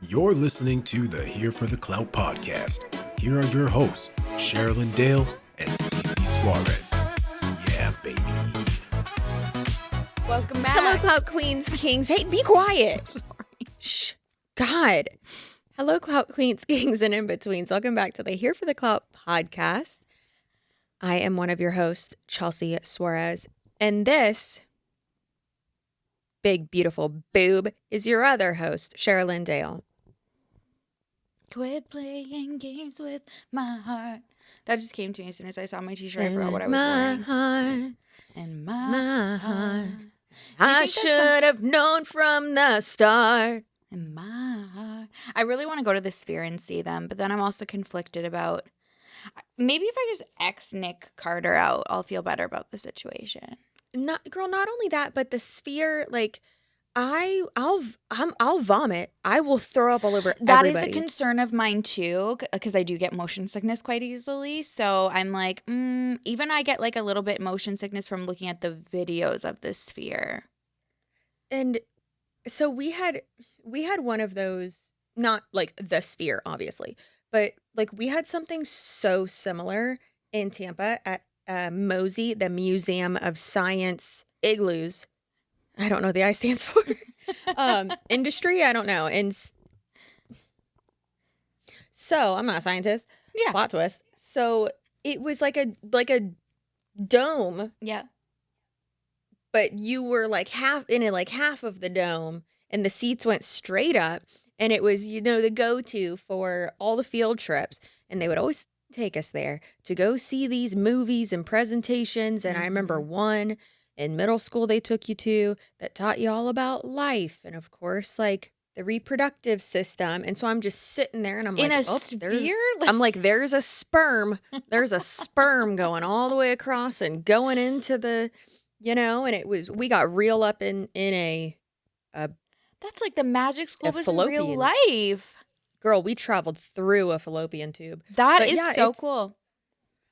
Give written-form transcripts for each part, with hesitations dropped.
You're listening to the Here for the Clout podcast. Here are your hosts, Sherilyn Dale and Cece Suarez. Yeah, baby. Welcome back. Hello, Clout Queens, Kings. Hey, be quiet. Sorry. Shh. God. Hello, Clout Queens, Kings, and in-betweens. Welcome back to the Here for the Clout podcast. I am one of your hosts, Chelsea Suarez, and this big, beautiful boob is your other host, Sherilyn Dale. Quit playing games with my heart. That just came to me as soon as I saw my t-shirt. I forgot what I was wearing. Heart, And my heart. I should have known from the start. And my heart. I really want to go to the Sphere and see them, but then I'm also conflicted about maybe if I just X Nick Carter out, I'll feel better about the situation. Not only that, but the Sphere, like, I'll vomit. I will throw up all over That everybody. is a concern of mine too, because I do get motion sickness quite easily. So I'm like, even I get like a little bit motion sickness from looking at the videos of the Sphere. And so we had one of those, not like the Sphere, obviously, but like we had something so similar in Tampa at MOSI, the Museum of Science Igloos. I don't know what the I stands for. Industry, I don't know. And so I'm not a scientist. Yeah. Plot twist. So it was like a dome. Yeah. But you were like half of the dome, and the seats went straight up, and it was, the go-to for all the field trips, and they would always take us there to go see these movies and presentations. And I remember one in middle school they took you to that taught you all about life, and of course, like, the reproductive system. And so I'm just sitting there, and I'm In like, a sphere? I'm like, there's a sperm going all the way across and going into the, and we got real up in a That's like the magic school was in real fallopian. life. Girl, we traveled through a fallopian tube. That But is yeah, so cool.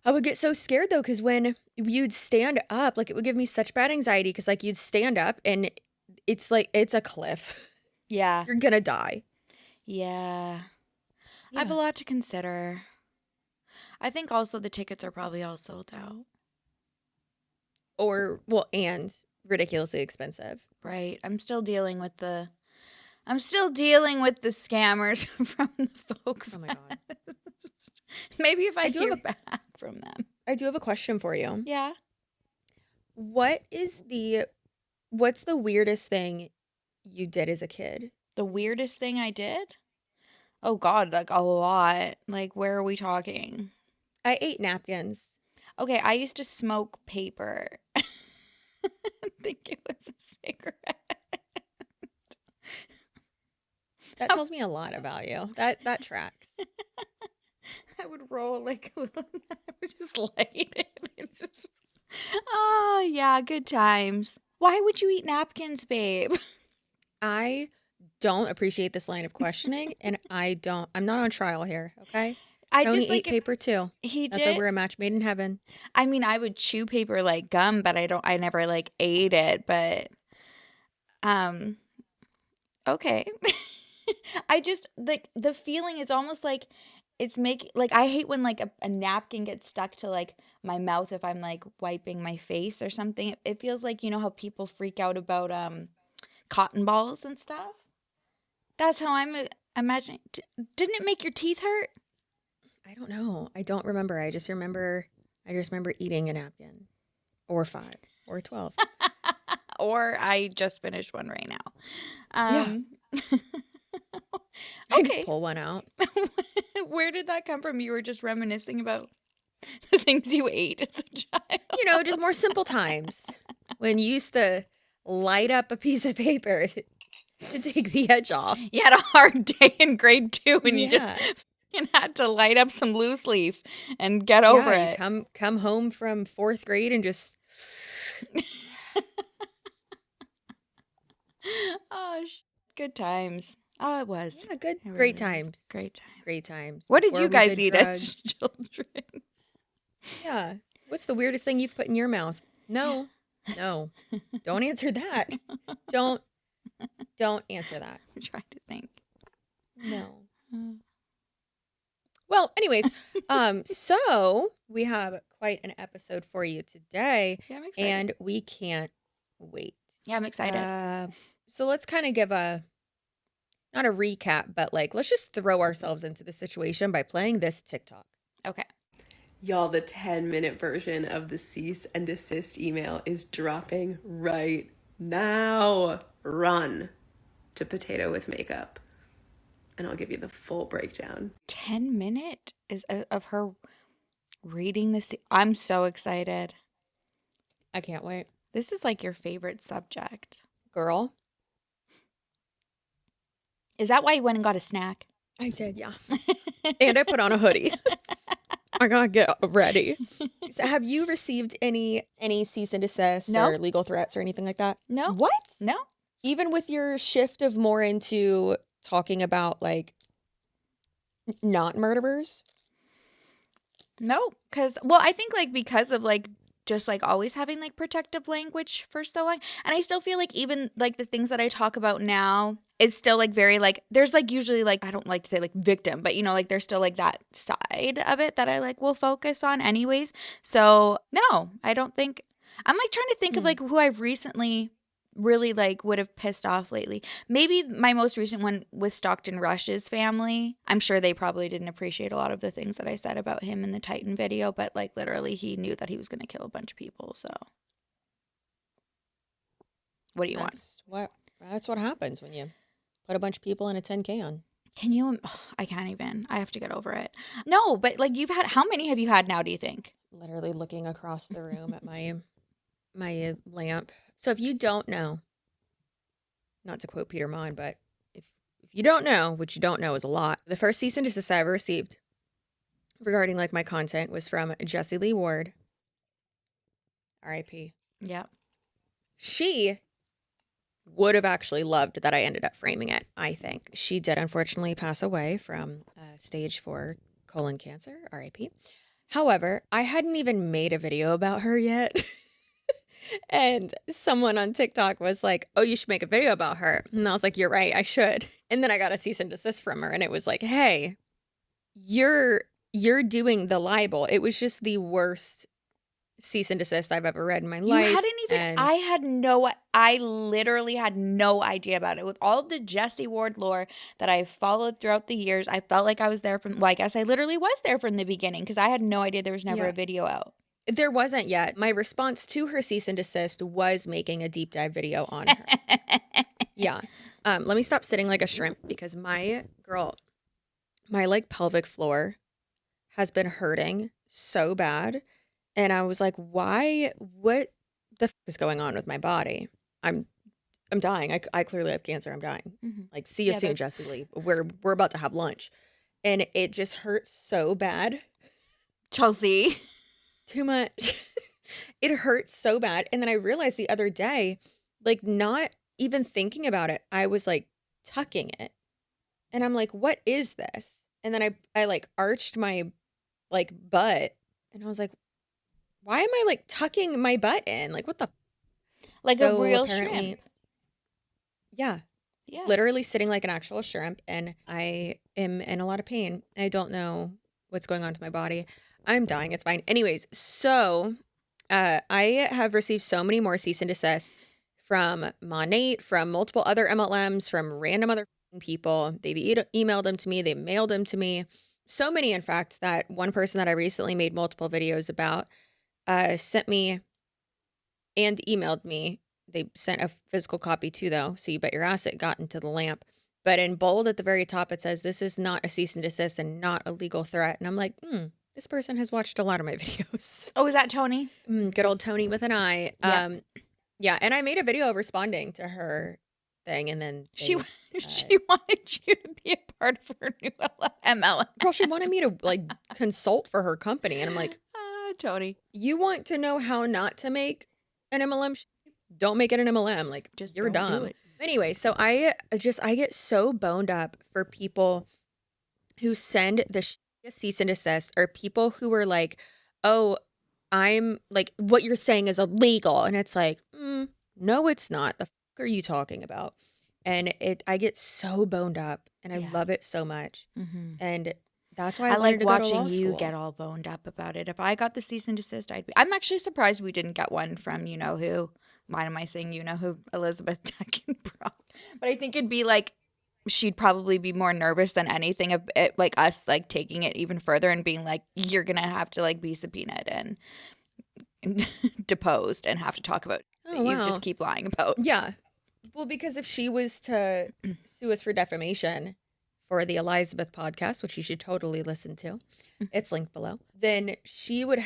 I would get so scared, though, because when you'd stand up, like, it would give me such bad anxiety, because, like, you'd stand up, and it's like, it's a cliff. Yeah. You're gonna die. Yeah. I have a lot to consider. I think also the tickets are probably all sold out. And ridiculously expensive. Right. I'm still dealing with the scammers from the folk Oh, my God. Maybe if I do hear have back from them. I do have a question for you. Yeah. What's the weirdest thing you did as a kid? The weirdest thing I did? Oh, God, like a lot. Like, where are we talking? I ate napkins. Okay, I used to smoke paper. I think it was a cigarette. That tells me a lot about you. That tracks. I would roll like a little, I would just light it. Oh, yeah, good times. Why would you eat napkins, babe? I don't appreciate this line of questioning, and I'm not on trial here, okay? I Tony just like ate paper too. He That's why did. we're a match made in heaven. I mean, I would chew paper like gum, but I never like ate it, but okay. I just like the feeling. It's almost like it's I hate when like a napkin gets stuck to like my mouth if I'm like wiping my face or something. It feels like, how people freak out about cotton balls and stuff. That's how I'm imagining. Didn't it make your teeth hurt? I don't know. I don't remember. I just remember eating a napkin, or 5, or 12. Or I just finished one right now. Yeah. I Okay. just pull one out. Where did that come from? You were just reminiscing about the things you ate as a child. Just more simple times when you used to light up a piece of paper to take the edge off. You had a hard day in grade 2 and you Yeah. just had to light up some loose leaf and get over you it. Come home from 4th grade and just Oh, good times. Oh, it was. yeah, good, It really great was. times. Great time. Great times. What did Where you we guys did eat drugs. as children? Yeah. What's the weirdest thing you've put in your mouth? No. Don't answer that. Don't answer that. I'm trying to think. Well, anyways, so we have quite an episode for you today. Yeah, I'm excited. And we can't wait. Yeah, I'm excited. So let's kind of give not a recap, but like, let's just throw ourselves into the situation by playing this TikTok. Okay. Y'all, the 10-minute version of the cease and desist email is dropping right now. Run to Potato with Makeup, and I'll give you the full breakdown. 10-minute is of her reading this. I'm so excited. I can't wait. This is like your favorite subject. Girl. Is that why you went and got a snack? I did, yeah. And I put on a hoodie. I gotta get ready. So have you received any cease and desist or legal threats or anything like that? No. What? No. Even with your shift of more into talking about like not murderers? No, I think like because of like just like always having like protective language for so long. And I still feel like even like the things that I talk about now is still like very like, there's like usually like, I don't like to say like victim, but you know, like there's still like that side of it that I like will focus on anyways. So no, I don't think, I'm like trying to think of like who I've recently really like would have pissed off lately. Maybe my most recent one was Stockton Rush's family. I'm sure they probably didn't appreciate a lot of the things that I said about him in the Titan video, but like literally he knew that he was going to kill a bunch of people. So what do you want? That's what happens when you put a bunch of people in a tin can. Can you? I can't even. I have to get over it. No, but like you've had, how many have you had now, do you think? Literally looking across the room at my lamp. So if you don't know, not to quote Peter Mon, but if you don't know, which you don't know is a lot, the first cease and desist I ever received regarding like my content was from Jessie Lee Ward, R.I.P. Yeah. She would have actually loved that I ended up framing it, I think. She did unfortunately pass away from stage 4 colon cancer, R.I.P. However, I hadn't even made a video about her yet. And someone on TikTok was like, oh, you should make a video about her. And I was like, you're right, I should. And then I got a cease and desist from her. And it was like, hey, you're doing the libel. It was just the worst cease and desist I've ever read in my life. You hadn't even, I literally had no idea about it. With all of the Jessie Ward lore that I've followed throughout the years, I felt like I was there from, well, I guess I literally was there from the beginning because I had no idea there was never a video out. There wasn't yet. My response to her cease and desist was making a deep dive video on her. Yeah. Let me stop sitting like a shrimp because my like pelvic floor has been hurting so bad. And I was like, why? What the f is going on with my body? I'm dying. I clearly have cancer. I'm dying. Mm-hmm. Like, see you soon, Jessie Lee. We're about to have lunch. And it just hurts so bad. Chelsea. Too much. It hurts so bad. And then I realized the other day, like not even thinking about it, I was like tucking it. And I'm like, what is this? And then I like arched my like butt and I was like, why am I like tucking my butt in? Like what the? Like so a real shrimp. Yeah. Yeah. Literally sitting like an actual shrimp. And I am in a lot of pain. I don't know what's going on to my body. I'm dying. It's fine. Anyways, so I have received so many more cease and desist from Monate, from multiple other MLMs, from random other people. They've emailed them to me. They mailed them to me. So many, in fact, that one person that I recently made multiple videos about sent me and emailed me. They sent a physical copy too, though. So you bet your ass it got into the lamp. But in bold at the very top, it says, this is not a cease and desist and not a legal threat. And I'm like, this person has watched a lot of my videos. Oh, is that Tony? Good old Tony with an I. Yeah. Yeah, and I made a video responding to her thing, and then she wanted you to be a part of her new MLM. Girl, she wanted me to like consult for her company, and I'm like, Tony, you want to know how not to make an MLM? Don't make it an MLM. Like, just you're dumb. Anyway, so I get so boned up for people who send the cease and desist, or people who are like, oh, I'm like, what you're saying is illegal. And it's like, no, it's not. The fuck are you talking about? And I get so boned up and I love it so much. Mm-hmm. And That's why I I wanted like to go to watching law you school. get all boned up about it. If I got the cease and desist, I'm actually surprised we didn't get one from you know who. Why am I saying you know who? Elizabeth Teckenbrock. But I think it'd be like she'd probably be more nervous than anything of it, like us like taking it even further and being like you're gonna have to like be subpoenaed and deposed and have to talk about Oh, that you wow. just keep lying about. Yeah. Well, because if she was to sue us for defamation for the Elizabeth podcast, which you should totally listen to, it's linked below, then she would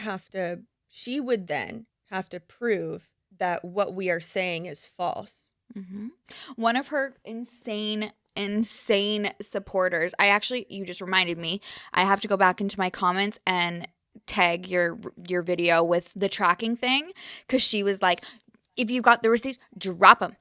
then have to prove that what we are saying is false. Mm-hmm. One of her insane supporters, you just reminded me, I have to go back into my comments and tag your video with the tracking thing, because she was like, if you got the receipts, drop them,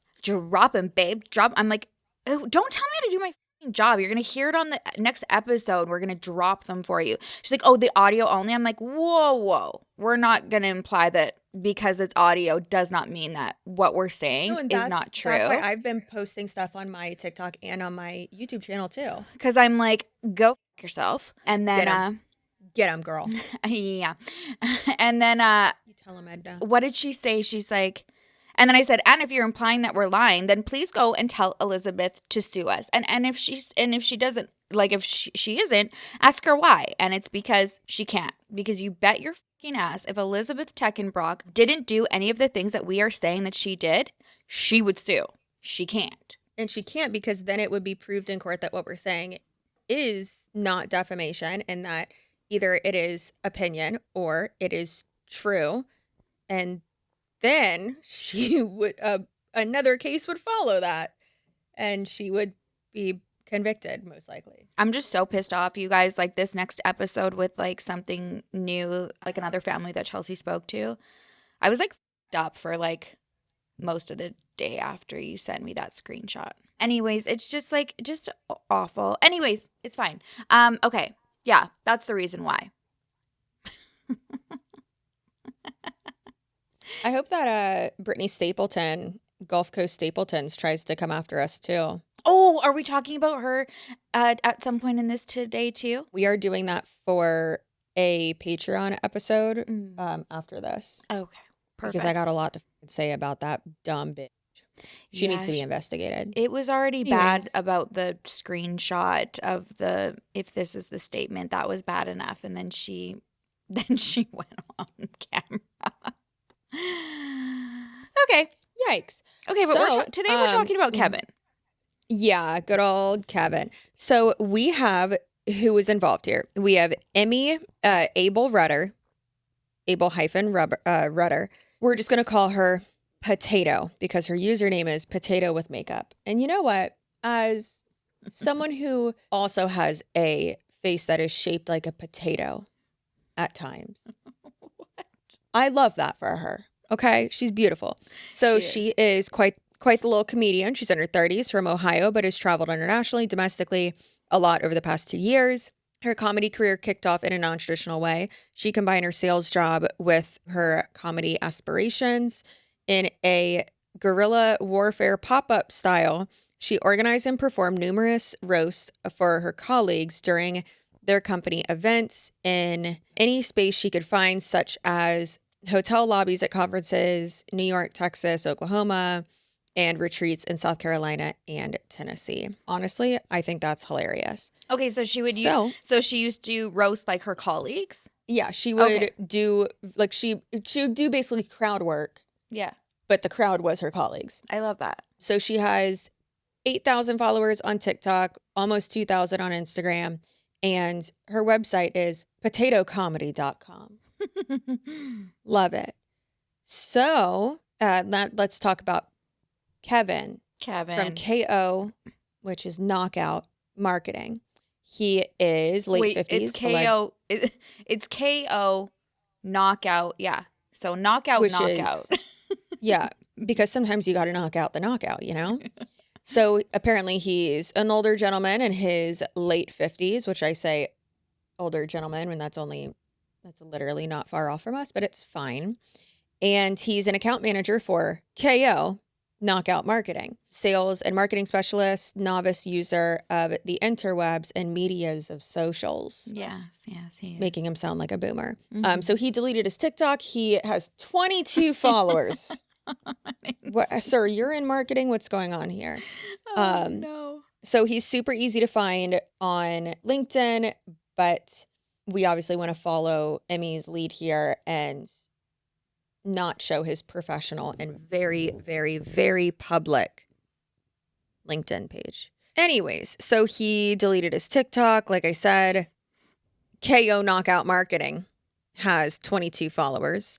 babe, drop. I'm like, oh, don't tell me how to do my fucking job. You're gonna hear it on the next episode. We're gonna drop them for you. She's like, oh, the audio only. I'm like, whoa, we're not gonna imply that because it's audio does not mean that what we're saying No, and is not true. That's why I've been posting stuff on my TikTok and on my YouTube channel too. Because I'm like, go f yourself. And then Get him, girl. yeah. And then You tell him, Edna. what did she say? She's like, and then I said, and if you're implying that we're lying, then please go and tell Elizabeth to sue us. And if she doesn't, like if she isn't, ask her why. And it's because she can't. Because you bet your fucking ass if Elizabeth Teckenbrock didn't do any of the things that we are saying that she did, she would sue. She can't. And she can't, because then it would be proved in court that what we're saying is not defamation and that either it is opinion or it is true. And then she would, another case would follow that and she would be convicted most likely. I'm just so pissed off, you guys. Like this next episode with like something new, like another family that Chelsea spoke to. I was like f***ed up for like most of the day after you sent me that screenshot. Anyways, it's just awful. Anyways, it's fine. Okay. Yeah, that's the reason why. I hope that Brittany Stapleton, Gulf Coast Stapletons, tries to come after us too. Oh, are we talking about her at some point in this today too? We are doing that for a Patreon episode after this. Okay, perfect. Because I got a lot to say about that dumb bitch. She needs to be investigated. It was already bad about the screenshot of the, if this is the statement, that was bad enough. And then she went on camera. Okay. Yikes. Okay, but today we're talking about Kevin. Yeah, good old Kevin. So we have, who is involved here? We have Emmy Abel Rudder. We're just going to call her Potato because her username is PotatoWithMakeup. And you know what? As someone who also has a face that is shaped like a potato at times, I love that for her. Okay, she's beautiful. So she is quite the little comedian. She's in her 30s, from Ohio, but has traveled internationally, domestically a lot over the past 2 years. Her comedy career kicked off in a non-traditional way. She combined her sales job with her comedy aspirations. In a guerrilla warfare pop-up style, she organized and performed numerous roasts for her colleagues during their company events in any space she could find, such as hotel lobbies at conferences, New York, Texas, Oklahoma, and retreats in South Carolina and Tennessee. Honestly, I think that's hilarious. Okay, so she would so she used to roast like her colleagues? Yeah, she would do like she would do basically crowd work. Yeah. But the crowd was her colleagues. I love that. So she has 8,000 followers on TikTok, almost 2,000 on Instagram, and her website is potatocomedy.com. Love it. So let's talk about Kevin from KO, which is Knockout Marketing. He is late 50s. It's KO. It's KO Knockout. Yeah. So Knockout. Yeah, because sometimes you got to knock out the knockout, you know? So apparently he's an older gentleman in his late 50s, which I say older gentleman when that's literally not far off from us, but it's fine. And he's an account manager for KO, Knockout Marketing, sales and marketing specialist, novice user of the interwebs and medias of socials. Yes, he is. Making him sound like a boomer. Mhm. So he deleted his TikTok. He has 22 followers. What, sir, you're in marketing. What's going on here? No. So he's super easy to find on LinkedIn, but we obviously want to follow Emmy's lead here and not show his professional and very, very, very public LinkedIn page. Anyways, so he deleted his TikTok. Like I said, KO Knockout Marketing has 22 followers.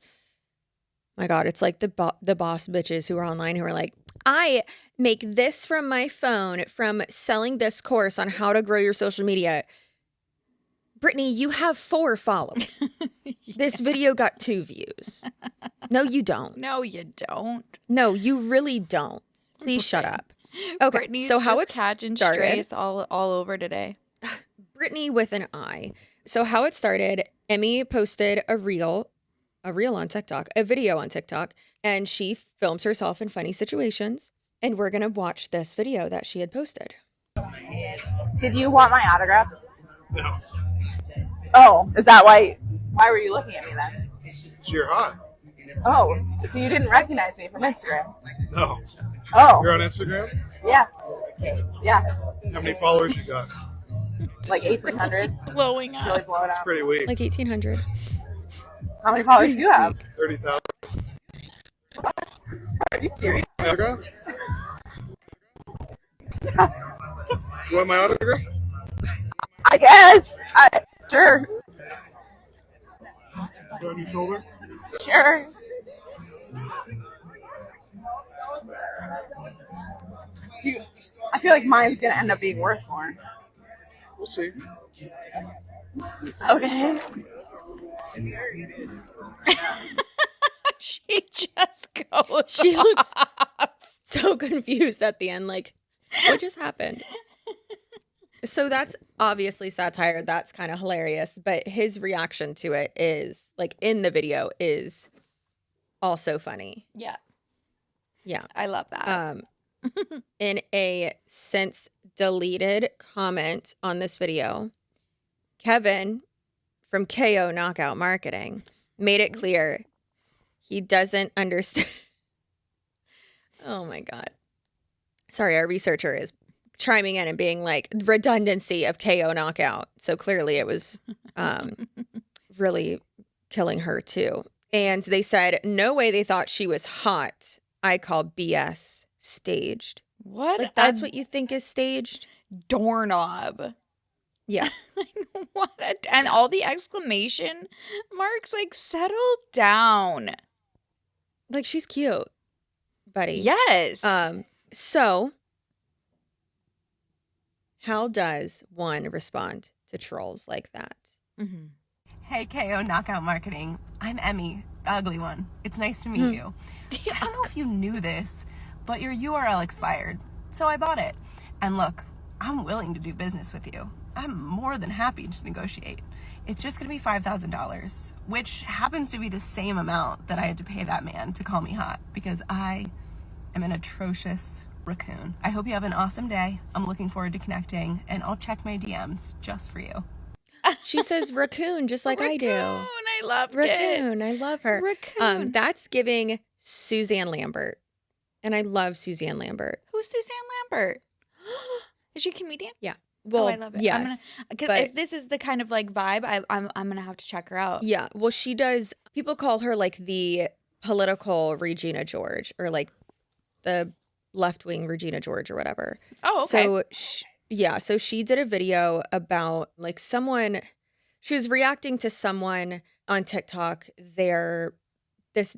My God, it's like the boss bitches who are online who are like, I make this from my phone from selling this course on how to grow your social media. Brittany, you have 4 followers. This video got 2 views. No, you don't. No, you don't. No, you really don't. Please shut up. Okay, Brittany's so how just it's catching started. strays all over today. Brittany with an I. So how it started, Emmy posted a reel on TikTok, a video on TikTok, and she films herself in funny situations. And we're going to watch this video that she had posted. Did you want my autograph? No. Oh, is that why were you looking at me then? You're hot. Oh, so you didn't recognize me from Instagram? No. Oh. You're on Instagram? Yeah. Yeah. How many followers you got? Like 1,800. Blowing up. Really blowing It's up. pretty weak. Like 1,800. How many followers do you have? 30,000. Are you serious? My autograph? You want my autograph? I guess. Sure. Put it on your shoulder? Sure. I feel like mine's going to end up being worth more. We'll see. Okay. She just goes. She looks so confused at the end, like, what just happened? So that's obviously satire. That's kind of hilarious. But his reaction to it is, like, in the video is also funny. Yeah. Yeah. I love that. In a since deleted comment on this video, Kevin from KO Knockout Marketing made it clear he doesn't understand. Oh my God. Sorry, our researcher is chiming in and being like, redundancy of KO Knockout. So clearly it was really killing her too. And they said, no way they thought she was hot. I call BS staged. What? Like, that's what you think is staged? Doorknob. Yeah. Like, what? And all the exclamation marks, like, settle down. Like, she's cute, buddy. Yes. So how does one respond to trolls like that? Mm-hmm. Hey, KO Knockout Marketing. I'm Emmy, the ugly one. It's nice to meet you. I don't know if you knew this, but your URL expired, so I bought it. And look, I'm willing to do business with you. I'm more than happy to negotiate. It's just going to be $5,000, which happens to be the same amount that I had to pay that man to call me hot, because I am an atrocious raccoon. I hope you have an awesome day. I'm looking forward to connecting, and I'll check my DMs just for you. She says raccoon just like I do. I loved it. Raccoon. I love her. Raccoon. That's giving Suzanne Lambert. And I love Suzanne Lambert. Who's Suzanne Lambert? Is she a comedian? Yeah. Well, I love it. yes. Because but- if this is the kind of like vibe, I'm gonna have to check her out. Yeah. Well, she does. People call her like the political Regina George, or like the left wing Regina George, or whatever. Oh, okay. So so she did a video about like someone. She was reacting to someone on TikTok. This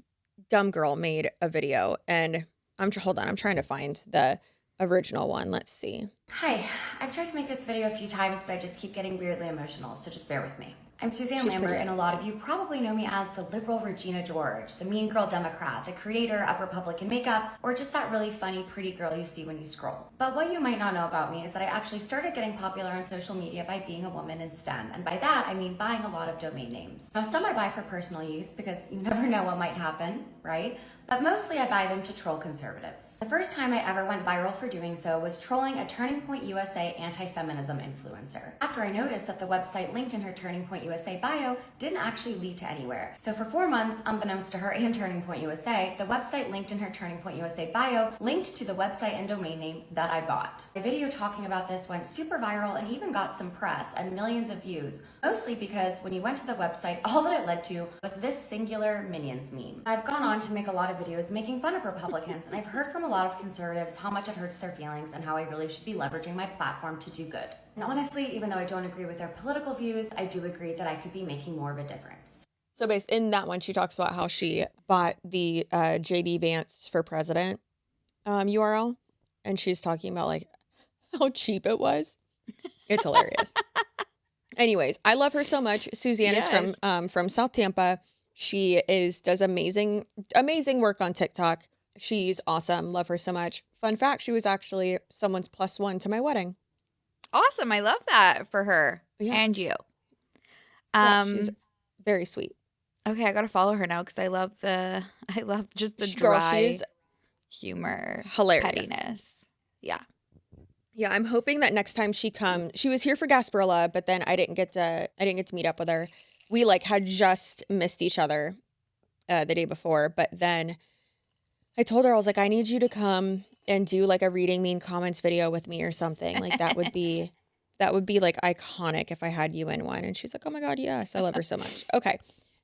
dumb girl made a video, and hold on, I'm trying to find the original one. Let's see. Hi, I've tried to make this video a few times, but I just keep getting weirdly emotional, so just bear with me. I'm Suzanne She's Lambert, pretty. and a lot of you probably know me as the liberal Regina George, the mean girl Democrat, the creator of Republican makeup, or just that really funny, pretty girl you see when you scroll. But what you might not know about me is that I actually started getting popular on social media by being a woman in STEM, and by that, I mean buying a lot of domain names. Now, some I buy for personal use because you never know what might happen, right? but mostly I buy them to troll conservatives. The first time I ever went viral for doing so was trolling a Turning Point USA anti-feminism influencer. After I noticed that the website linked in her Turning Point USA bio didn't actually lead to anywhere. So for 4 months, unbeknownst to her and Turning Point USA, the website linked in her Turning Point USA bio linked to the website and domain name that I bought. My video talking about this went super viral and even got some press and millions of views, mostly because when you went to the website, all that it led to was this singular Minions meme. I've gone on to make a lot of videos making fun of Republicans, and I've heard from a lot of conservatives how much it hurts their feelings and how I really should be leveraging my platform to do good. And honestly, even though I don't agree with their political views, I do agree that I could be making more of a difference. So based in that one, she talks about how she bought the JD Vance for President URL, and she's talking about like how cheap it was. It's hilarious. Anyways, I love her so much. Suzanne is from South Tampa. She does amazing work on TikTok. She's awesome. Love her so much. Fun fact, she was actually someone's +1 to my wedding. Awesome. I love that for her and you. She's very sweet. Okay, I gotta follow her now because I love just the dry humor, hilarious pettiness. Yeah. Yeah, I'm hoping that next time she comes, she was here for Gasparilla, but then I didn't get to meet up with her. We like had just missed each other the day before, but then I told her, I was like, I need you to come and do like a reading mean comments video with me or something. Like that would be like iconic if I had you in one. And she's like, oh my God, yes, I love her so much. Okay.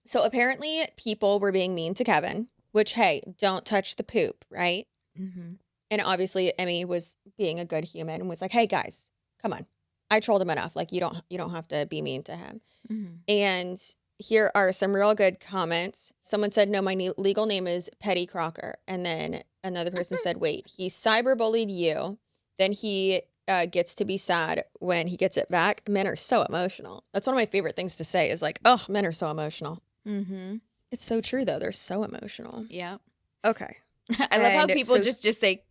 So apparently people were being mean to Kevin, which, hey, don't touch the poop, right? Mm-hmm. And obviously Emmy was being a good human and was like, hey guys, come on. I trolled him enough. Like you don't have to be mean to him. Mm-hmm. And here are some real good comments. Someone said, no, my legal name is Petty Crocker. And then another person said, wait, he cyberbullied you. Then he gets to be sad when he gets it back. Men are so emotional. That's one of my favorite things to say is like, oh, men are so emotional. Mm-hmm. It's so true, though. They're so emotional. Yeah. Okay. I love how people just say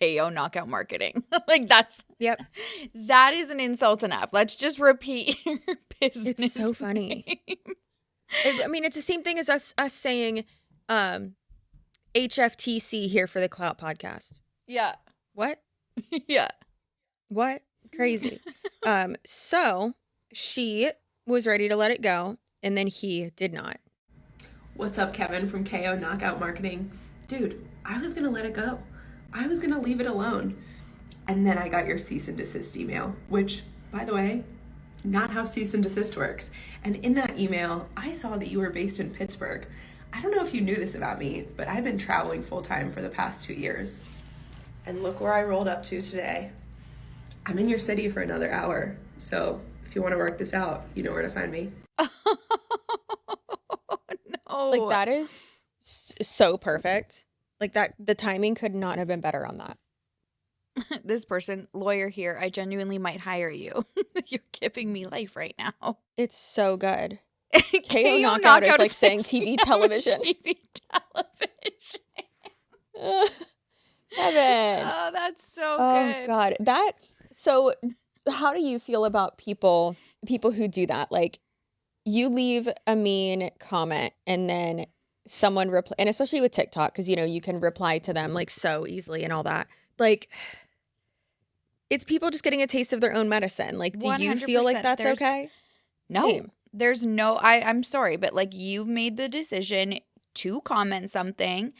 KO knockout marketing. Like that is an insult enough. Let's just repeat your business. It's so funny. I mean, it's the same thing as us saying HFTC here for the Clout podcast. Yeah. What? Yeah. What? Crazy. So she was ready to let it go, and then he did not. What's up, Kevin from KO Knockout Marketing? Dude, I was gonna let it go. I was gonna leave it alone. And then I got your cease and desist email, which, by the way, not how cease and desist works. And in that email, I saw that you were based in Pittsburgh. I don't know if you knew this about me, but I've been traveling full time for the past 2 years. And look where I rolled up to today. I'm in your city for another hour. So if you want to work this out, you know where to find me. No. Like that is so perfect. Like that, the timing could not have been better on that. This person, lawyer here, I genuinely might hire you. You're giving me life right now. It's so good. KO knockout is like saying TV television. TV television. Kevin. Oh, that's so Oh good. God. So how do you feel about people who do that? Like you leave a mean comment and then someone and especially with TikTok, because you can reply to them like so easily and all that. Like it's people just getting a taste of their own medicine. Like, do you feel like that's okay? No. Same. There's no I'm sorry, but like you've made the decision to comment something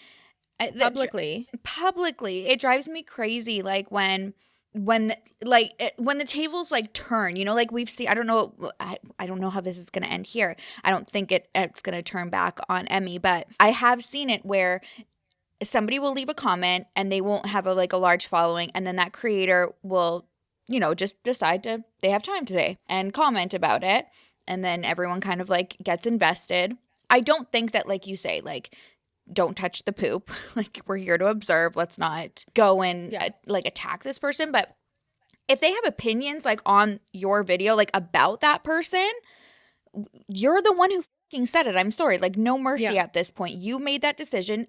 Publicly. It drives me crazy like when the tables like turn, like we've seen. I don't know how this is going to end here. I don't think it's going to turn back on Emmy, but I have seen it where somebody will leave a comment and they won't have a large following, and then that creator will just decide they have time today and comment about it, and then everyone kind of like gets invested. I don't think that, like you say, like don't touch the poop. Like we're here to observe. Let's not go and attack this person. But if they have opinions like on your video, like about that person, you're the one who fucking said it. I'm sorry. Like no mercy at this point. You made that decision.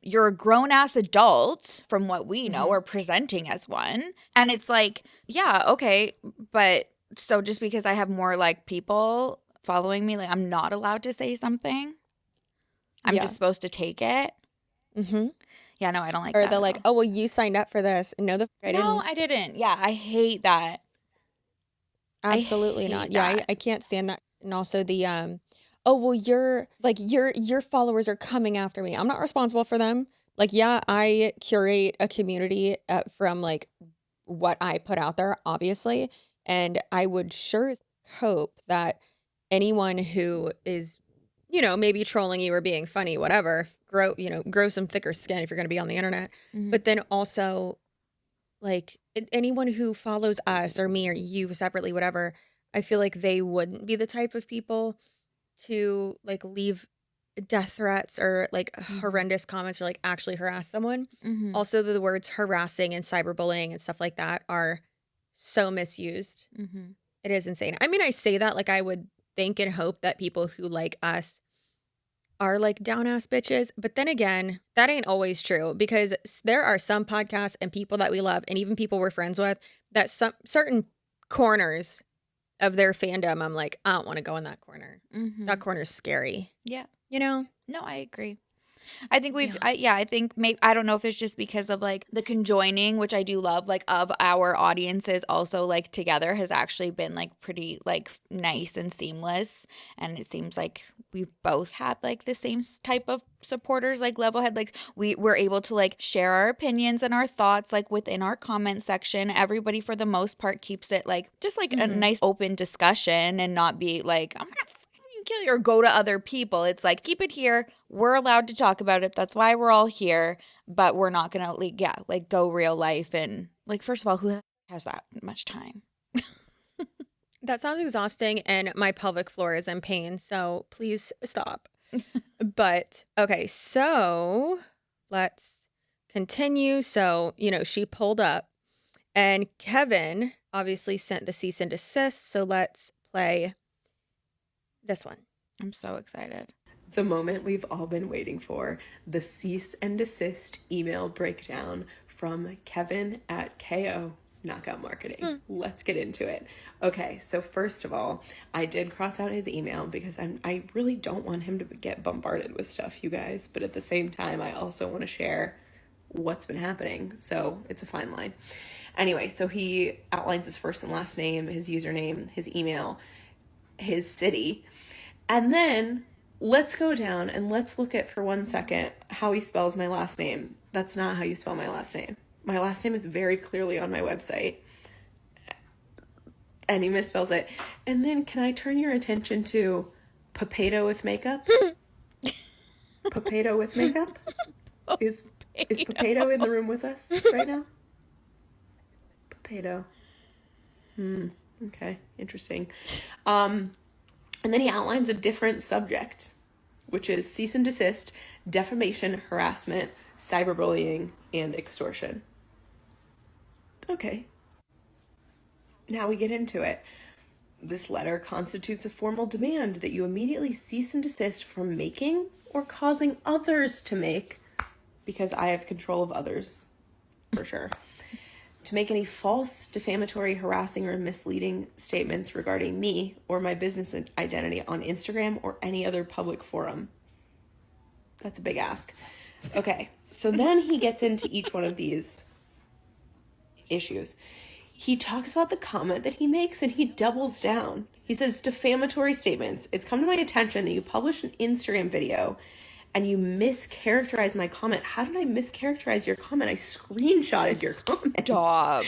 You're a grown ass adult from what we know, or presenting as one. And it's like, yeah, okay. But so just because I have more like people following me, like I'm not allowed to say something. I'm just supposed to take it. Mm-hmm. Yeah, no, I don't like Or that they're at like, all. oh, well, you signed up for this. No, I No, didn't. I didn't. Yeah, I hate that. Absolutely I not. hate Yeah, that. I can't stand that. And also the oh, well, your followers are coming after me. I'm not responsible for them. Like, yeah, I curate a community from like what I put out there, obviously, and I would sure as hope that anyone who is, maybe trolling you or being funny, whatever, grow some thicker skin if you're going to be on the internet. Mhm. But then also, like, anyone who follows us or me or you separately, whatever, I feel like they wouldn't be the type of people to like leave death threats or like horrendous comments or like actually harass someone. Mhm. Also, the words harassing and cyberbullying and stuff like that are so misused. Mhm. It is insane. I mean, I say that like I would think and hope that people who like us are like down ass bitches. But then again, that ain't always true because there are some podcasts and people that we love and even people we're friends with that some certain corners of their fandom, I'm like, I don't want to go in that corner. Mhm. That corner's scary. Yeah. You know? No, I agree. I think Yeah. I think maybe, I don't know if it's just because of like the conjoining, which I do love, like of our audiences also like together has actually been like pretty like nice and seamless. And it seems like we've both had like the same type of supporters, like level head, like we were able to like share our opinions and our thoughts like within our comment section. Everybody for the most part keeps it like just like a nice open discussion and not be like, I'm gonna kill you or go to other people. It's like, keep it here. We're allowed to talk about it. That's why we're all here. But we're not gonna like go real life and like, first of all, who has that much time? That sounds exhausting and my pelvic floor is in pain. So please stop. But okay, so let's continue. So, she pulled up and Kevin obviously sent the cease and desist. So let's play this one. I'm so excited. The moment we've all been waiting for, the cease and desist email breakdown from Kevin at KO Knockout Marketing. Let's get into it. Okay, so first of all, I did cross out his email because I really don't want him to get bombarded with stuff, you guys. But at the same time, I also want to share what's been happening. So it's a fine line. Anyway, so he outlines his first and last name, his username, his email, his city. And then let's go down and let's look at for 1 second how he spells my last name. That's not how you spell my last name. My last name is very clearly on my website. And he misspells it. And then can I turn your attention to PotatoWithMakeup? PotatoWithMakeup? Is Potato in the room with us right now? Potato. Okay, interesting. And then he outlines a different subject, which is cease and desist, defamation, harassment, cyberbullying, and extortion. Okay. Now we get into it. This letter constitutes a formal demand that you immediately cease and desist from making or causing others to make, because I have control of others, for sure, to make any false, defamatory, harassing, or misleading statements regarding me or my business identity on Instagram or any other public forum. That's a big ask. Okay, so then he gets into each one of these issues. He talks about the comment that he makes and he doubles down. He says, defamatory statements. It's come to my attention that you published an Instagram video and you mischaracterized my comment. How did I mischaracterize your comment? I screenshotted your comment. Stop.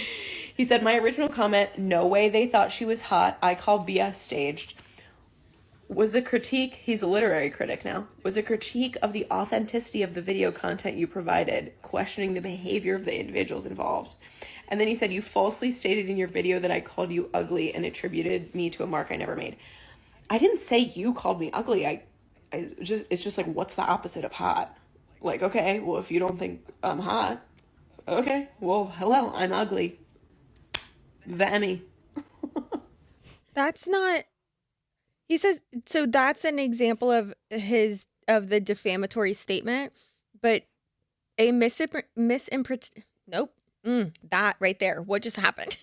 He said, my original comment, no way they thought she was hot. I call BS staged. Was a critique, he's a literary critic now, was a critique of the authenticity of the video content you provided, questioning the behavior of the individuals involved. And then he said, you falsely stated in your video that I called you ugly and attributed me to a mark I never made. I didn't say you called me ugly. It's just like, what's the opposite of hot? Like, okay, well, if you don't think I'm hot, okay, well, hello, I'm ugly. The Emmy. That's not, he says, so that's an example of the defamatory statement, but a that right there. What just happened?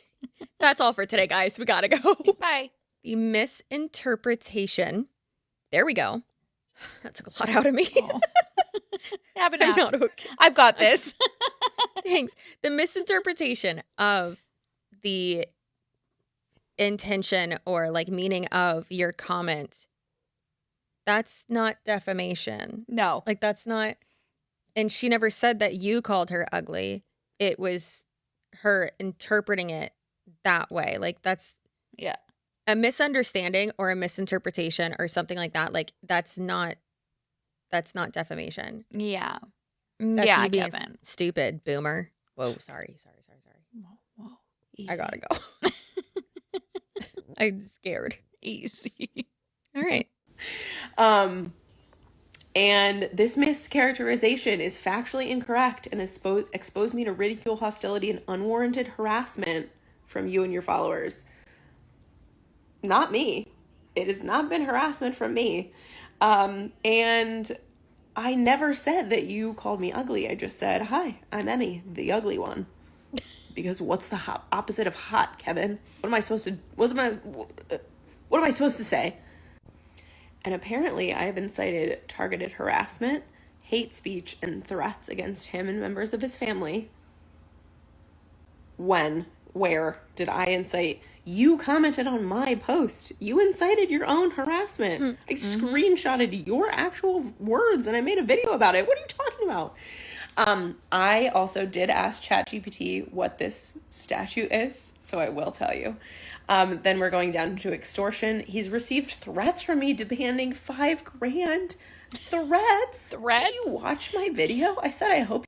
That's all for today, guys. We gotta go. Bye. The misinterpretation. There we go. That took a lot out of me. Have a I'm nap. not okay. I've got this. Thanks. The misinterpretation of the intention or like meaning of your comment, that's not defamation. No. Like that's not, and she never said that you called her ugly. It was her interpreting it that way. Like that's Yeah. a misunderstanding or a misinterpretation or something like that. Like that's not defamation. Yeah. That's Yeah, you being Kevin. stupid, boomer. Whoa, sorry. Whoa. I gotta go. I'm scared. Easy. All right. And this mischaracterization is factually incorrect and has exposed me to ridicule, hostility, and unwarranted harassment from you and your followers. Not me. It has not been harassment from me. And I never said that you called me ugly. I just said, hi, I'm Emmy, the ugly one. Because what's the opposite of hot, Kevin? What am I supposed to say? And apparently I have incited targeted harassment, hate speech, and threats against him and members of his family. Where did I incite? You commented on my post. You incited your own harassment. I screenshotted your actual words and I made a video about it. What are you talking about? I also did ask ChatGPT what this statute is, so I will tell you. Then we're going down to extortion. He's received threats from me demanding $5,000. Threats? Did you watch my video? I said I hope.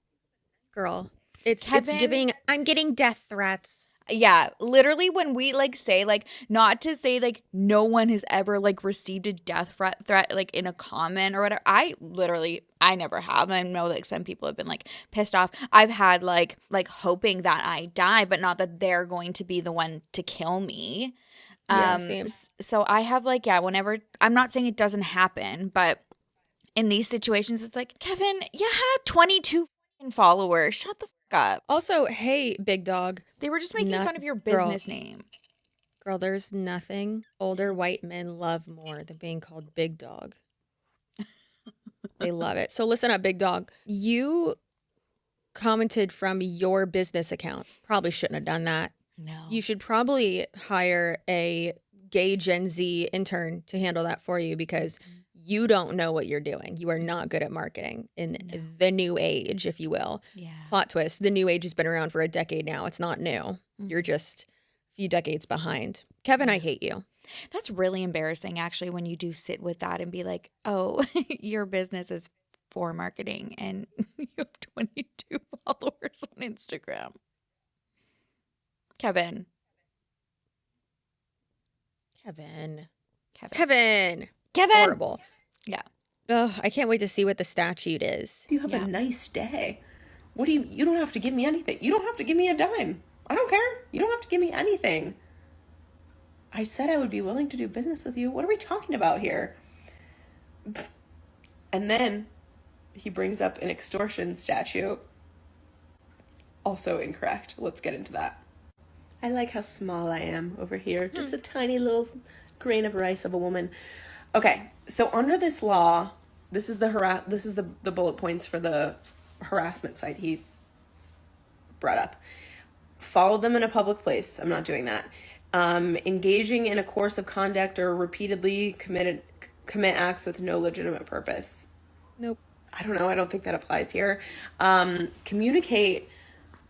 Girl, it's Kevin- giving, I'm getting death threats. Yeah, literally when we like say like not to say like no one has ever like received a death threat like in a comment or whatever. I never have. I know like some people have been like pissed off. I've had like hoping that I die, but not that they're going to be the one to kill me. Yeah, same. So I have like, yeah, whenever, I'm not saying it doesn't happen, but in these situations it's like, Kevin, you had 22 followers. Shut the fuck up. Also, hey, big dog. They were just making fun of your business name. Girl, there's nothing older white men love more than being called big dog. They love it. So listen up, big dog. You commented from your business account. Probably shouldn't have done that. No. You should probably hire a gay Gen Z intern to handle that for you because you don't know what you're doing. You are not good at marketing in the new age, if you will. Yeah. Plot twist. The new age has been around for a decade now. It's not new. You're just a few decades behind. Kevin, I hate you. That's really embarrassing, actually, when you do sit with that and be like, oh, your business is for marketing and you have 22 followers on Instagram. Kevin. Horrible. Yeah. Oh, I can't wait to see what the statute is. You have a nice day. What do you don't have to give me anything. You don't have to give me a dime. I don't care. You don't have to give me anything. I said I would be willing to do business with you. What are we talking about here? And then he brings up an extortion statute. Also incorrect. Let's get into that. I like how small I am over here. Just a tiny little grain of rice of a woman. Okay, so under this law, this is the bullet points for the harassment site he brought up. Follow them in a public place. I'm not doing that. Engaging in a course of conduct or repeatedly commit acts with no legitimate purpose. Nope. I don't know. I don't think that applies here. Communicate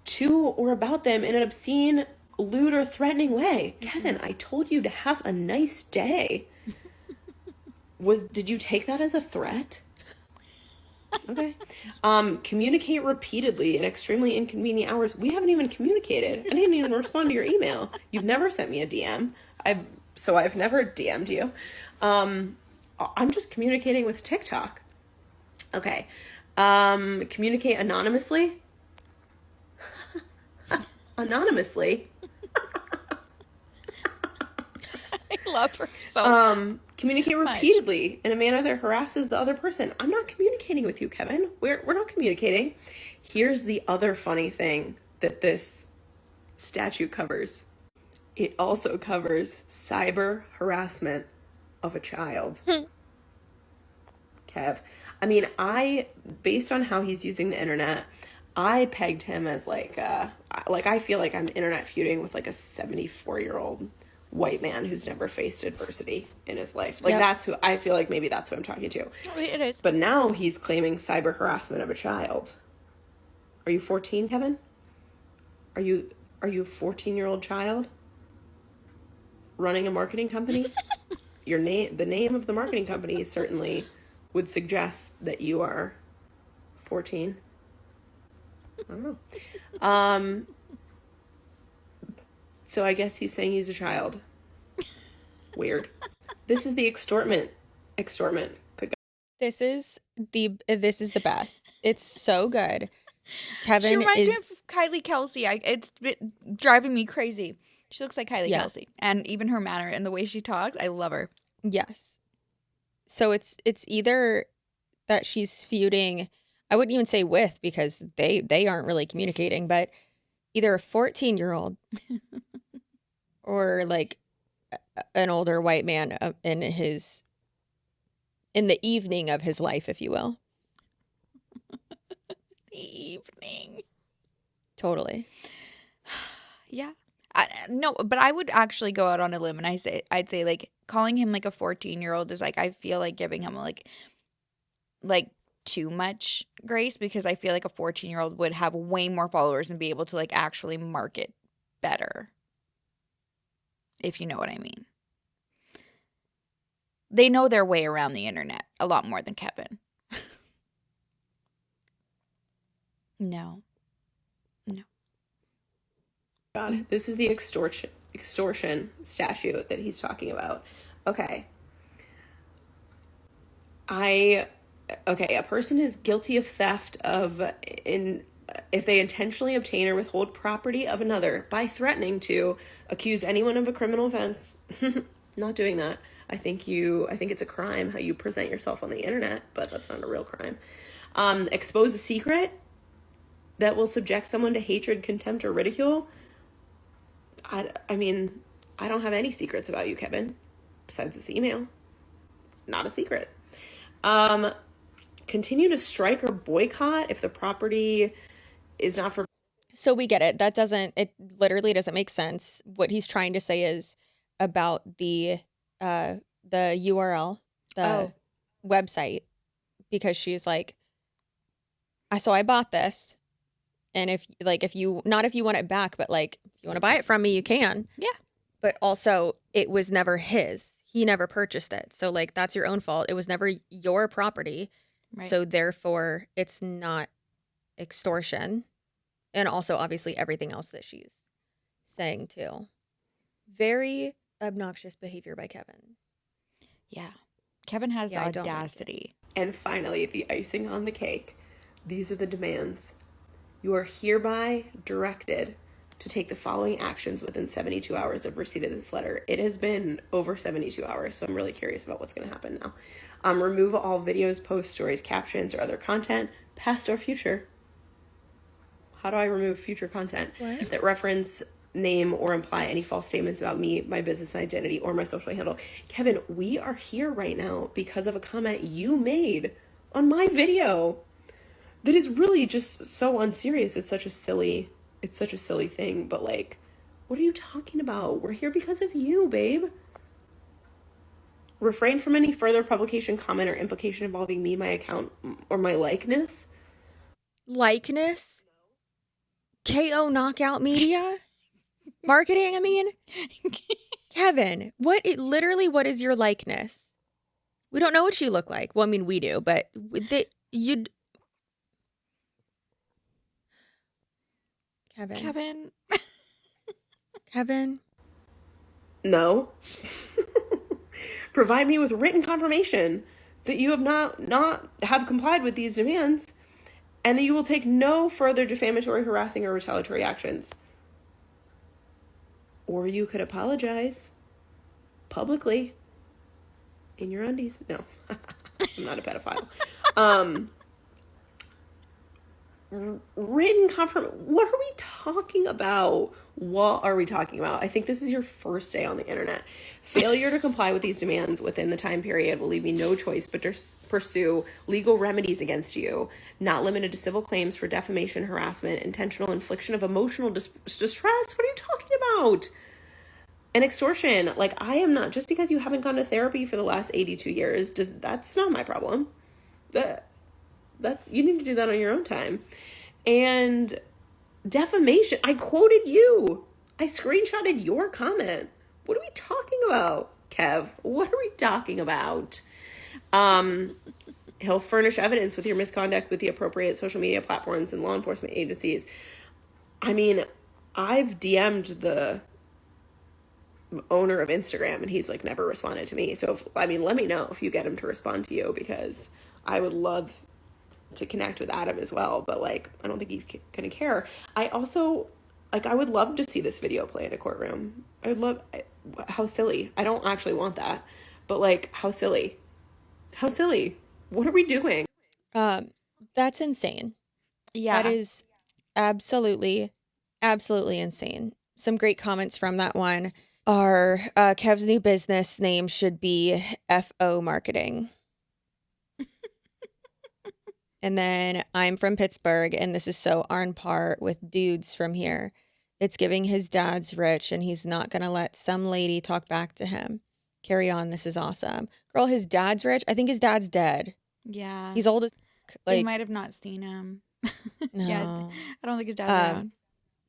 to or about them in an obscene, lewd, or threatening way. Kevin, I told you to have a nice day. Did you take that as a threat? Okay. Communicate repeatedly in extremely inconvenient hours. We haven't even communicated. I didn't even respond to your email. You've never sent me a DM. I've never DM'd you. I'm just communicating with TikTok. Okay. Communicate anonymously. Anonymously. I love her so Communicate repeatedly in a manner that harasses the other person. I'm not communicating with you, Kevin. We're not communicating. Here's the other funny thing that this statute covers. It also covers cyber harassment of a child. Kev. I mean, based on how he's using the internet, I pegged him as like I feel like I'm internet feuding with like a 74-year-old white man who's never faced adversity in his life. Like, that's who I feel like, maybe that's who I'm talking to. It is. But now he's claiming cyber harassment of a child. Are you 14, Kevin? Are you a 14-year-old child running a marketing company? The name of the marketing company certainly would suggest that you are 14. I don't know. So I guess he's saying he's a child. Weird. This is the extortment. This is the best. It's so good. Kevin She reminds me of Kylie Kelsey. It's driving me crazy. She looks like Kylie Kelsey, and even her manner and the way she talks, I love her. Yes. So it's either that she's feuding, I wouldn't even say with, because they aren't really communicating, but either a 14-year-old or like an older white man in the evening of his life, if you will. The evening. Totally. Yeah. No, but I would actually go out on a limb and I'd say like calling him like a 14-year-old is like, I feel like giving him like too much grace, because I feel like a 14-year-old would have way more followers and be able to like actually market better. If you know what I mean. They know their way around the internet a lot more than Kevin. No. God, this is the extortion statute that he's talking about. Okay. A person is guilty of theft if they intentionally obtain or withhold property of another by threatening to accuse anyone of a criminal offense. Not doing that. I think it's a crime how you present yourself on the internet, but that's not a real crime. Expose a secret that will subject someone to hatred, contempt, or ridicule. I mean, I don't have any secrets about you, Kevin, besides this email. Not a secret. Continue to strike or boycott if the property is not for... So we get it. It literally doesn't make sense. What he's trying to say is about the URL, the website, because she's like, so I bought this. And if you want it back, but like, if you want to buy it from me, you can. Yeah. But also, it was never his. He never purchased it. So like, that's your own fault. It was never your property. Right. So therefore, it's not extortion. And also, obviously, everything else that she's saying too. Very obnoxious behavior by Kevin. Yeah. Kevin has audacity. And finally, the icing on the cake. These are the demands. You are hereby directed to take the following actions within 72 hours of receipt of this letter. It has been over 72 hours, so I'm really curious about what's going to happen now. Remove all videos, posts, stories, captions, or other content, past or future. How do I remove future content that reference, name, or imply any false statements about me, my business identity, or my social handle? Kevin, we are here right now because of a comment you made on my video. That is really just so unserious. It's such a silly thing. But like, what are you talking about? We're here because of you, babe. Refrain from any further publication, comment, or implication involving me, my account, or my likeness. Likeness? KO Knockout Media? Marketing, I mean? Kevin, what is your likeness? We don't know what you look like. Well, I mean, we do, but you'd... Kevin? No. Provide me with written confirmation that you have not have complied with these demands, and that you will take no further defamatory, harassing, or retaliatory actions. Or you could apologize publicly in your undies. No, I'm not a pedophile. Written confirmation. What are we talking talking about? What are we talking about? I think this is your first day on the internet. Failure to comply with these demands within the time period will leave me no choice but to pursue legal remedies against you, not limited to civil claims for defamation, harassment, intentional infliction of emotional distress. What are you talking about? And extortion. Like, I am not, just because you haven't gone to therapy for the last 82 years, that's not my problem. That's you need to do that on your own time. And defamation. I quoted you. I screenshotted your comment. What are we talking about, Kev? What are we talking about? He'll furnish evidence with your misconduct with the appropriate social media platforms and law enforcement agencies. I mean, I've DM'd the owner of Instagram and he's like never responded to me. So, let me know if you get him to respond to you, because I would love to connect with Adam as well, but like I don't think he's gonna care. I also I would love to see this video play in a courtroom. I would love. How silly. I don't actually want that, but like how silly. What are we doing? That's insane. Yeah. That is absolutely insane. Some great comments from that one are Kev's new business name should be FO Marketing. And then I'm from Pittsburgh, and this is so on par with dudes from here. It's giving his dad's rich, and he's not going to let some lady talk back to him. Carry on. This is awesome. Girl, his dad's rich? I think his dad's dead. Yeah. He's old as... They might have not seen him. No. Yes. I don't think his dad's around.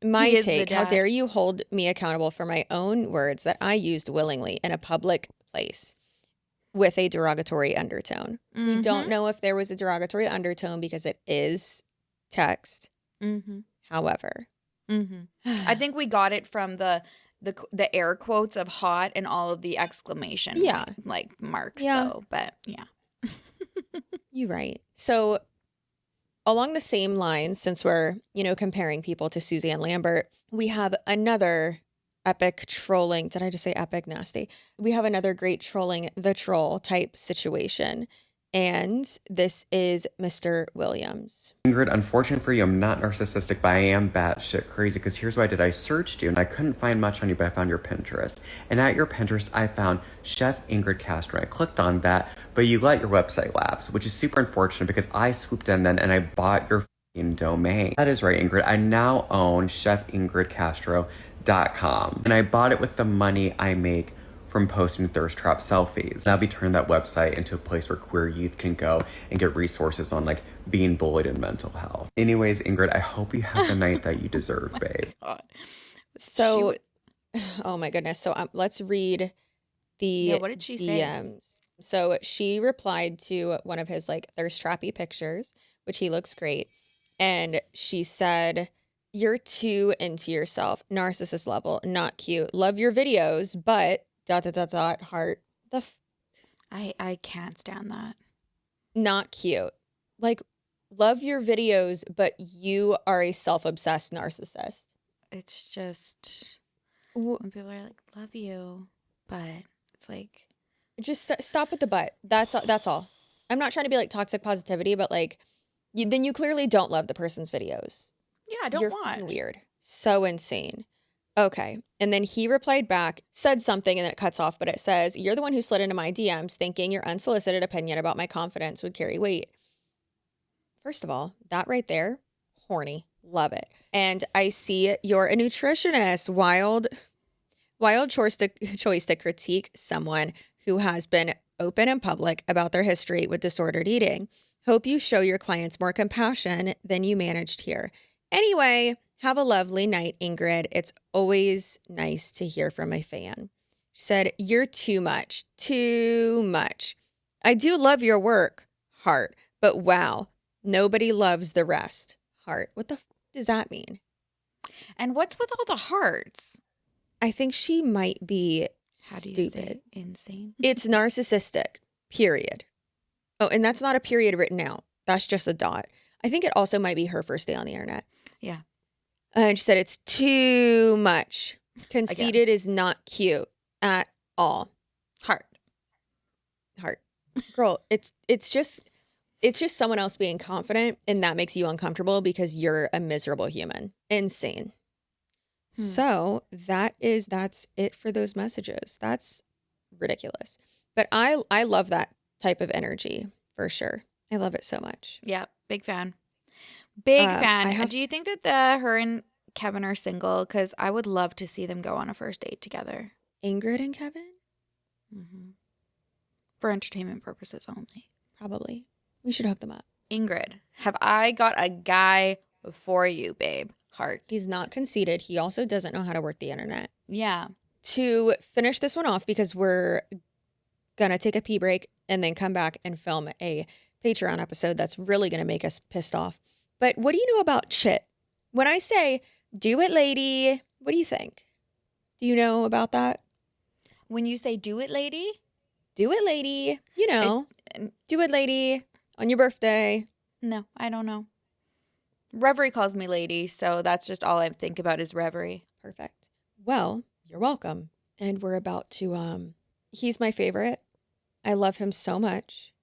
My He is the take, how dad. dare you hold me accountable for my own words that I used willingly in a public place with a derogatory undertone. We don't know if there was a derogatory undertone because it is text. However. I think we got it from the air quotes of hot and all of the exclamation like marks though. But yeah. You're right. So along the same lines, since we're, comparing people to Suzanne Lambert, we have another epic trolling. Did I just say epic? Nasty. We have another great trolling the troll type situation. And this is Mr. Williams. Ingrid, unfortunately for you, I'm not narcissistic, but I am batshit crazy, because here's what I did. I searched you and I couldn't find much on you, but I found your Pinterest. And at your Pinterest, I found Chef Ingrid Castro. I clicked on that, but you let your website lapse, which is super unfortunate because I swooped in then and I bought your f***ing domain. That is right, Ingrid. I now own chefingridcastro.com. And I bought it with the money I make from posting thirst trap selfies. And I'll be turning that website into a place where queer youth can go and get resources on like being bullied and mental health. Anyways, Ingrid, I hope you have the night that you deserve, babe. God. So, oh my goodness. So let's read the what did she DMs. say? So she replied to one of his like thirst trappy pictures, which he looks great. And she said, "You're too into yourself, narcissist level, not cute. Love your videos, but ... heart. I can't stand that. Not cute. Like, love your videos, but you are a self-obsessed narcissist." It's just when people are like, "Love you," but it's like, just stop with the but. That's all. I'm not trying to be like toxic positivity, but like, then you clearly don't love the person's videos. yeah, don't You're watch. fucking weird. So insane. Okay. And then he replied back, said something, and then it cuts off, but it says, "You're the one who slid into my DMs thinking your unsolicited opinion about my confidence would carry weight." First of all, that right there, horny. Love it. And I see you're a nutritionist. Wild choice to critique someone who has been open and public about their history with disordered eating. Hope you show your clients more compassion than you managed here. Anyway, have a lovely night, Ingrid. It's always nice to hear from a fan. She said, "You're too much. Too much. I do love your work, heart, but wow, nobody loves the rest, heart." What the f does that mean? And what's with all the hearts? I think she might be How do you stupid. say insane? It's narcissistic, period. Oh, and that's not a period written out. That's just a dot. I think it also might be her first day on the internet. Yeah. And she said, "It's too much. Conceited is not cute at all." Heart. Girl, it's just someone else being confident, and that makes you uncomfortable because you're a miserable human. Insane. So that's it for those messages. That's ridiculous. But I love that type of energy for sure. I love it so much. Yeah, big fan. Big fan. I have- Do you think that her and Kevin are single? Because I would love to see them go on a first date together. Ingrid and Kevin? For entertainment purposes only. Probably. We should hook them up. Ingrid, have I got a guy for you, babe? Heart. He's not conceited. He also doesn't know how to work the internet. Yeah. To finish this one off, because we're going to take a pee break and then come back and film a Patreon episode that's really going to make us pissed off. But what do you know about Chit? When I say, do it, lady, what do you think? Do you know about that? When you say do it, lady? Do it, lady. You know, do it, lady, on your birthday. No, I don't know. Reverie calls me lady, so that's just all I think about is Reverie. Perfect. Well, you're welcome. And we're about to, he's my favorite. I love him so much.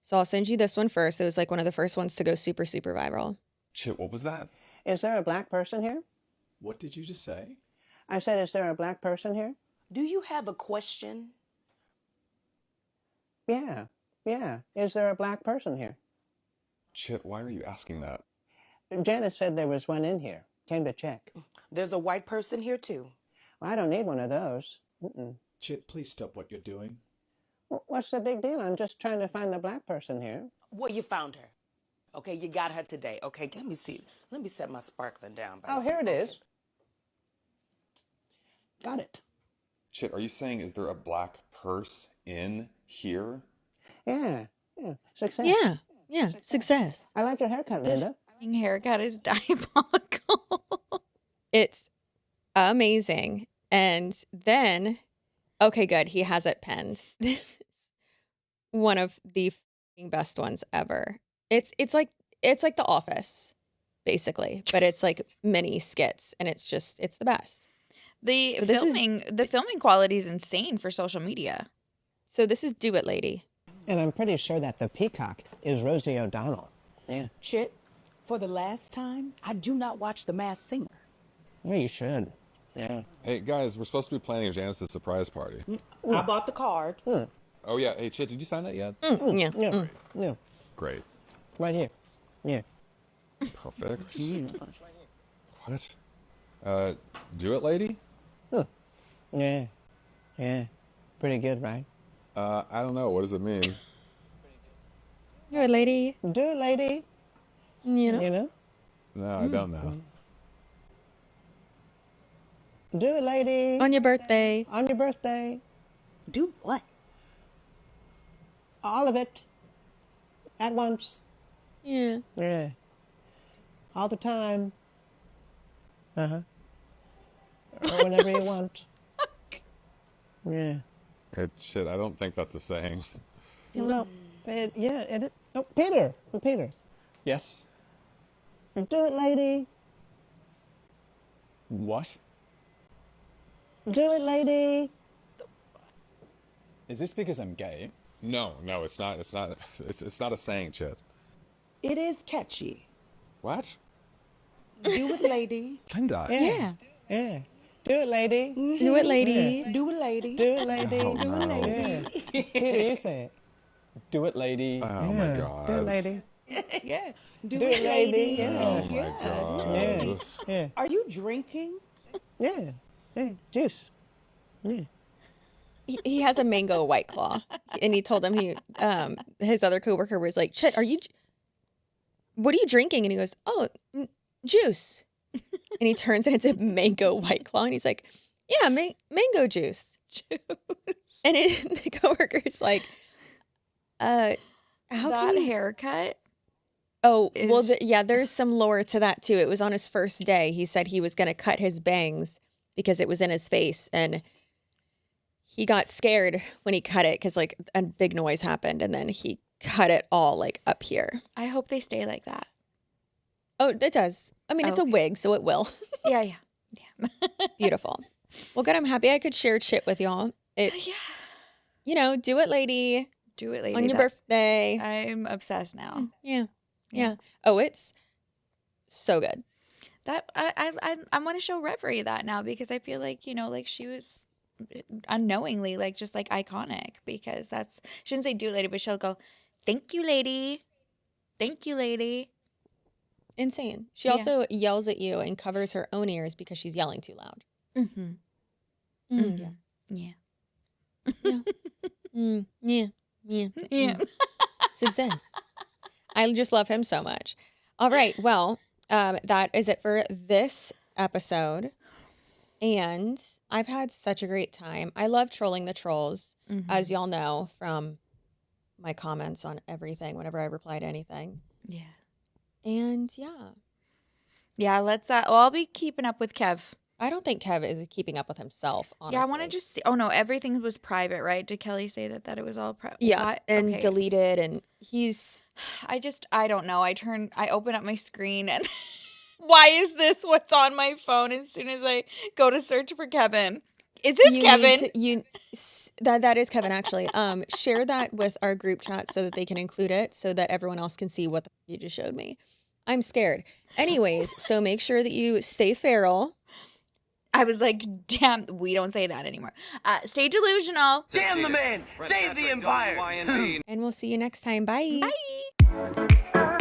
So I'll send you this one first. It was like one of the first ones to go super, super viral. Chit, what was that? Is there a black person here? What did you just say? I said, is there a black person here? Do you have a question? Yeah. Is there a black person here? Chit, why are you asking that? Janice said there was one in here. Came to check. There's a white person here too. Well, I don't need one of those. Chit, please stop what you're doing. What's the big deal? I'm just trying to find the black person here. Well, you found her. Okay, you got her today. Okay, let me see. Let me set my sparkling down. Oh, here it is. Got it. Chit, are you saying is there a black purse in here? Yeah. Success. Yeah. Success. I like your haircut, Linda. This haircut is diabolical. It's amazing. And then, okay, good. He has it penned. This is one of the best ones ever. It's like The Office, basically, but it's like mini skits, and it's the best. The filming quality is insane for social media. So this is Do It Lady. And I'm pretty sure that the peacock is Rosie O'Donnell. Yeah. Chit, for the last time, I do not watch The Masked Singer. Well, you should. Yeah. Hey, guys, we're supposed to be planning a Janice's surprise party. I bought the card. Oh, yeah. Hey, Chit, did you sign that yet? Yeah. Great. Right here. Yeah. Perfect. What? Do it, lady? Yeah. Pretty good, right? I don't know. What does it mean? Do it, lady. Do it, lady. You know? You know? No, I don't know. Do it, lady. On your birthday. On your birthday. Do what? All of it. At once. Yeah. All the time. Or whenever you want. Yeah. Hey, Chit, I don't think that's a saying. No. Oh, Peter. Yes? Do it, lady. What? Do it, lady. Is this because I'm gay? No, it's not. It's not a saying, Chit. It is catchy. What? Do it, lady. Linda. Yeah. Do it, lady. Do it, lady. Do it, lady. Do it, lady. Oh, no. Yeah. Peter, you say it. Do it, lady. Oh, my God. Do it, lady. Yeah. Do it, lady. Oh, my God. Yeah. Are you drinking? Yeah. Juice. Yeah. He has a mango White Claw, and he told him his other coworker was like, Chit, what are you drinking? And he goes, oh, juice. And he turns and it's a mango White Claw, and he's like, yeah, mango juice. And the coworker's like, how that can you... haircut? Oh, well, there's some lore to that too. It was on his first day. He said he was going to cut his bangs because it was in his face, and he got scared when he cut it because like a big noise happened, and then he cut it all like up here. I hope they stay like that. Oh, it does. I mean, it's a wig, so it will. Yeah. Beautiful. Well, good. I'm happy I could share Chit with y'all. It's, do it, lady. Do it, lady. On your birthday. I'm obsessed now. Yeah. Oh, it's so good. that I want to show Reverie that now, because I feel like, you know, like she was unknowingly like just like iconic, because that's, she didn't say do it lady, but she'll go, thank you lady, thank you lady. Insane. She Yeah. also yells at you and covers her own ears because she's yelling too loud. Mm-hmm. Mm-hmm. Yeah. Yeah. Yeah. Success. I just love him so much. All right. Well, that is it for this episode. And I've had such a great time. I love trolling the trolls, as y'all know from my comments on everything, whenever I reply to anything. Yeah. And yeah. Yeah, let's well, I'll be keeping up with Kev. I don't think Kev is keeping up with himself, honestly. Yeah, I want to just see. Oh no, everything was private, right? Did Kelly say that it was all private? Yeah, and deleted, and he's... I don't know. I open up my screen and why is this what's on my phone as soon as I go to search for Kevin? Is this Kevin? That is Kevin, actually. Share that with our group chat so that they can include it, so that everyone else can see what you just showed me. I'm scared. Anyways, so make sure that you stay feral. I was like, damn, we don't say that anymore. Stay delusional. Damn the man! Save the empire! And we'll see you next time. Bye. Bye.